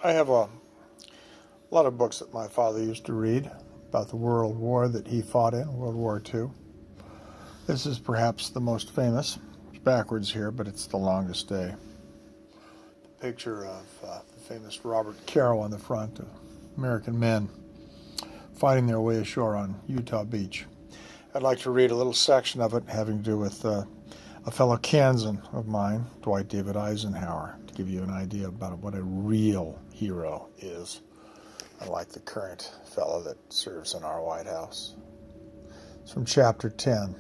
I have a lot of books that my father used to read about the World War that he fought in, World War II. This is perhaps the most famous. It's backwards here, but it's The Longest Day. The picture of the famous Robert Caro on the front of American men fighting their way ashore on Utah Beach. I'd like to read a little section of it having to do with a fellow Kansan of mine, Dwight David Eisenhower, to give you an idea about what a real hero is, unlike the current fellow that serves in our White House. It's from Chapter 10.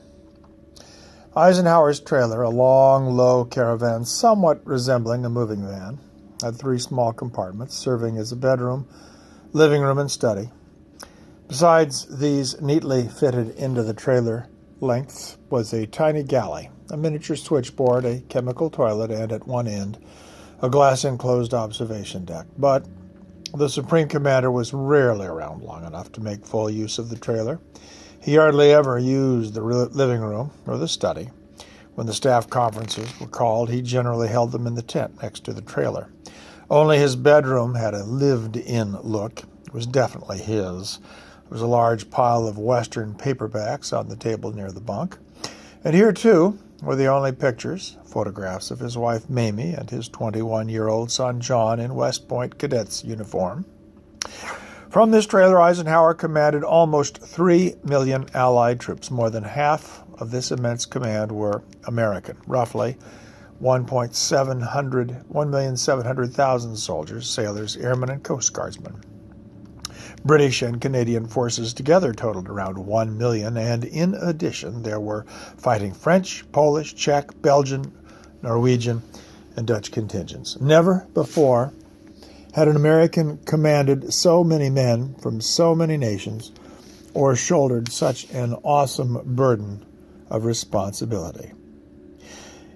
Eisenhower's trailer, a long, low caravan somewhat resembling a moving van, had 3 small compartments serving as a bedroom, living room, and study. Besides these neatly fitted into the trailer length was a tiny galley, a miniature switchboard, a chemical toilet, and at one end, a glass-enclosed observation deck. But the Supreme Commander was rarely around long enough to make full use of the trailer. He hardly ever used the living room or the study. When the staff conferences were called, he generally held them in the tent next to the trailer. Only his bedroom had a lived-in look. It was definitely his. There was a large pile of Western paperbacks on the table near the bunk. And here, too, were the only pictures, photographs of his wife Mamie and his 21-year-old son John in West Point cadet's uniform. From this trailer, Eisenhower commanded almost 3 million Allied troops. More than half of this immense command were American, roughly 1,700,000 soldiers, sailors, airmen, and Coast Guardsmen. British and Canadian forces together totaled around 1 million, and in addition there were fighting French, Polish, Czech, Belgian, Norwegian, and Dutch contingents. Never before had an American commanded so many men from so many nations or shouldered such an awesome burden of responsibility.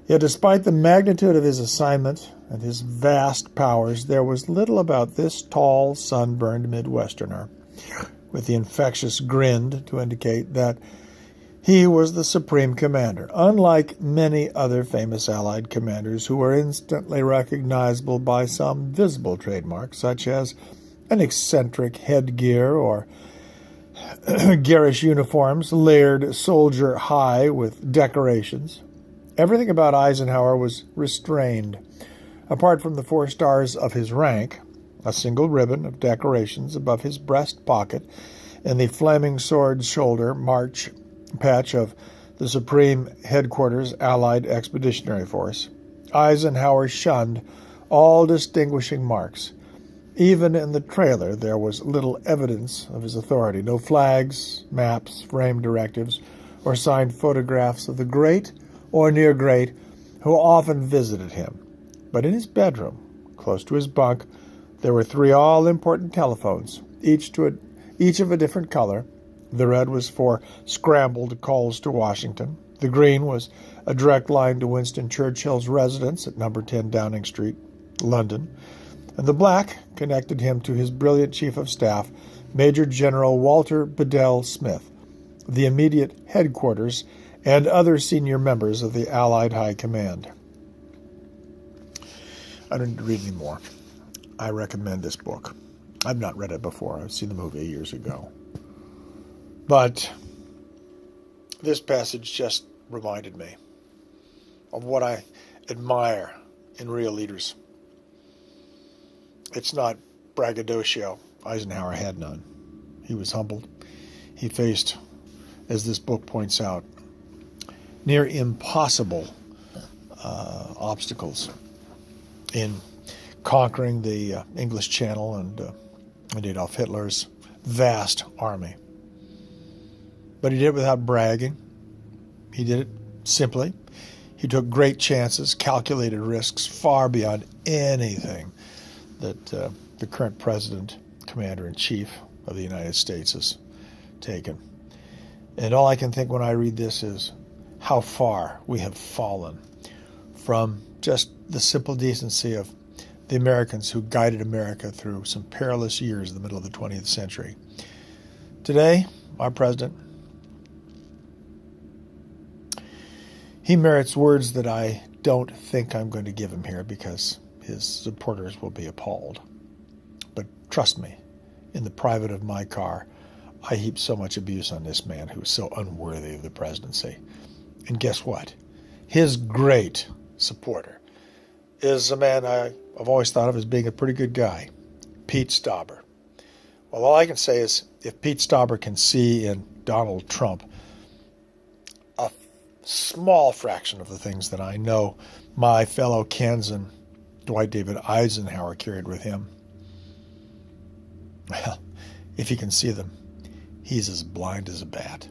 Yet despite the magnitude of his assignment and his vast powers, there was little about this tall, sunburned Midwesterner, with the infectious grin to indicate that he was the supreme commander, unlike many other famous Allied commanders who were instantly recognizable by some visible trademark, such as an eccentric headgear or garish uniforms, layered soldier high with decorations. Everything about Eisenhower was restrained. Apart from the 4 stars of his rank, a single ribbon of decorations above his breast pocket, and the flaming sword shoulder march patch of the Supreme Headquarters Allied Expeditionary Force, Eisenhower shunned all distinguishing marks. Even in the trailer, there was little evidence of his authority. No flags, maps, framed directives, or signed photographs of the great or near great who often visited him. But in his bedroom, close to his bunk, there were 3 all-important telephones, each of a different color. The red was for scrambled calls to Washington. The green was a direct line to Winston Churchill's residence at number 10 Downing Street, London. And the black connected him to his brilliant chief of staff, Major General Walter Bedell Smith, the immediate headquarters, and other senior members of the Allied High Command. I don't need to read any more. I recommend this book. I've not read it before. I've seen the movie years ago. But this passage just reminded me of what I admire in real leaders. It's not braggadocio. Eisenhower had none. He was humbled. He faced, as this book points out, near impossible obstacles in conquering the English Channel and Adolf Hitler's vast army. But he did it without bragging. He did it simply. He took great chances, calculated risks far beyond anything that the current president, commander-in-chief of the United States, has taken. And all I can think when I read this is how far we have fallen from just the simple decency of the Americans who guided America through some perilous years in the middle of the 20th century. Today, our president, he merits words that I don't think I'm going to give him here because his supporters will be appalled. Trust me, in the private of my car, I heaped so much abuse on this man who was so unworthy of the presidency. And guess what? His great supporter is a man I've always thought of as being a pretty good guy, Pete Stauber. Well, all I can say is if Pete Stauber can see in Donald Trump a small fraction of the things that I know my fellow Kens and Dwight David Eisenhower carried with him, well, if he can see them, he's as blind as a bat.